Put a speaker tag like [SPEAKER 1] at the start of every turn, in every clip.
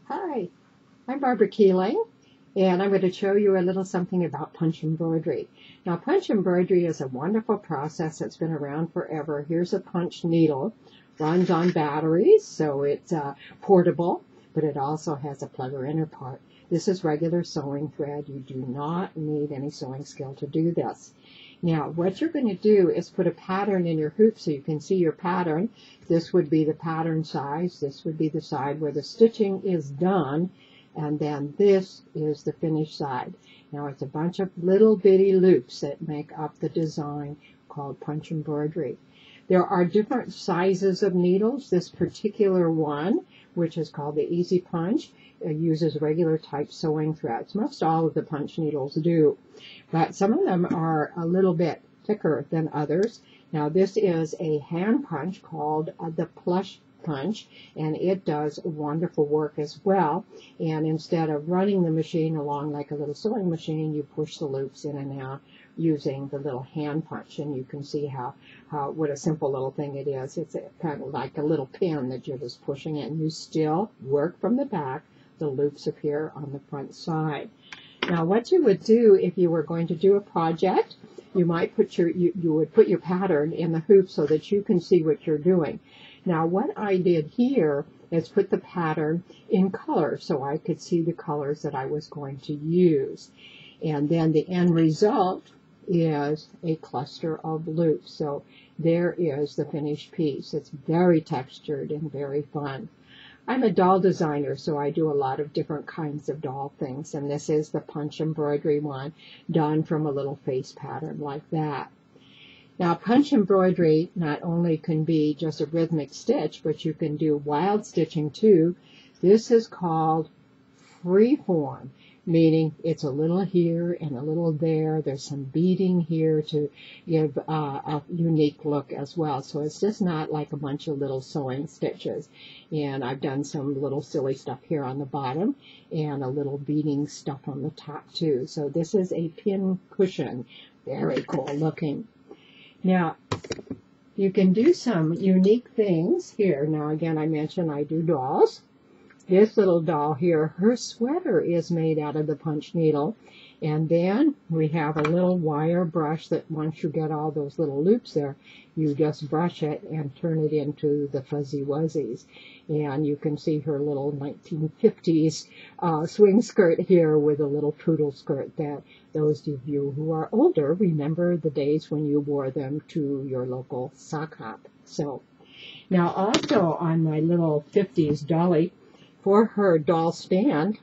[SPEAKER 1] Hi, I'm Barbara Keeling, and I'm going to show you a little something about punch embroidery. Now, punch embroidery is a wonderful process that's been around forever. Here's a punch needle, runs on batteries, so it's portable, but it also has a plug or inner part. This is regular sewing thread. You do not need any sewing skill to do this. Now, what you're going to do is put a pattern in your hoop so you can see your pattern. This would be the pattern size. This would be the side where the stitching is done. And then this is the finished side. Now, it's a bunch of little bitty loops that make up the design called punch embroidery. There are different sizes of needles. This particular one, which is called the Easy Punch, uses regular type sewing threads. Most all of the punch needles do, but some of them are a little bit thicker than others. Now, this is a hand punch called the Plush Punch, and it does wonderful work as well. And instead of running the machine along like a little sewing machine, you push the loops in and out using the little hand punch, and you can see how what a simple little thing it is. It's kind of like a little pin that you're just pushing in. You still work from the back. The loops appear on the front side. Now, what you would do if you were going to do a project, you might put you would put your pattern in the hoop so that you can see what you're doing. Now, what I did here is put the pattern in color so I could see the colors that I was going to use. And then the end result is a cluster of loops. So there is the finished piece. It's very textured and very fun. I'm a doll designer, so I do a lot of different kinds of doll things, and this is the punch embroidery one done from a little face pattern like that. Now, punch embroidery not only can be just a rhythmic stitch, but you can do wild stitching too. This is called freeform, meaning it's a little here and a little there. There's some beading here to give a unique look as well. So it's just not like a bunch of little sewing stitches. And I've done some little silly stuff here on the bottom and a little beading stuff on the top too. So this is a pin cushion. Very cool looking. Now, you can do some unique things here. Now, again, I mentioned I do dolls. This little doll here, her sweater is made out of the punch needle. And then we have a little wire brush that once you get all those little loops there, you just brush it and turn it into the fuzzy wuzzies. And you can see her little 1950s swing skirt here with a little poodle skirt that those of you who are older remember the days when you wore them to your local sock hop. So now also on my little 50s dolly, for her doll stand,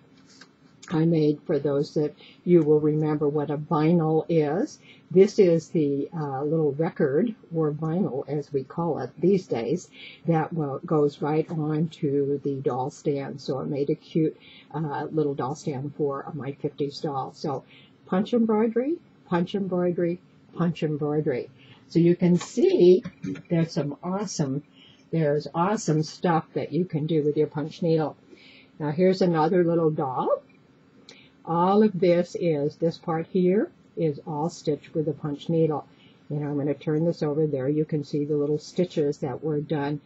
[SPEAKER 1] I made, for those that you will remember what a vinyl is, this is the little record, or vinyl as we call it these days, that goes right on to the doll stand. So it made a cute little doll stand for my 50s doll. So punch embroidery, punch embroidery, punch embroidery. So you can see there's awesome stuff that you can do with your punch needle. Now, here's another little doll. All of this part here is all stitched with a punch needle. And I'm going to turn this over there. You can see the little stitches that were done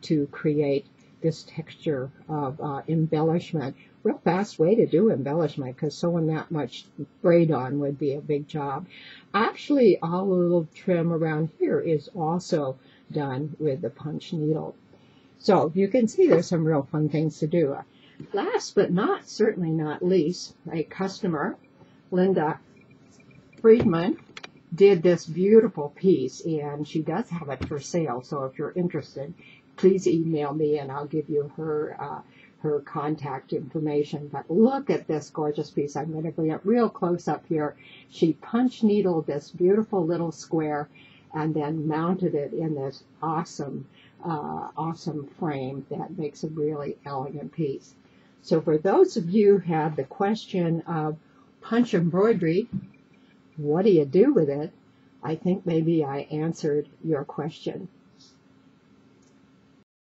[SPEAKER 1] to create this texture of embellishment. Real fast way to do embellishment, because sewing that much braid on would be a big job. Actually, all the little trim around here is also done with the punch needle. So you can see there's some real fun things to do. Last but certainly not least, a customer, Linda Friedman, did this beautiful piece, and she does have it for sale. So if you're interested, please email me and I'll give you her contact information. But look at this gorgeous piece. I'm going to bring it real close up here. She punch needled this beautiful little square and then mounted it in this awesome frame that makes a really elegant piece. So for those of you who have the question of punch embroidery, what do you do with it? I think maybe I answered your question.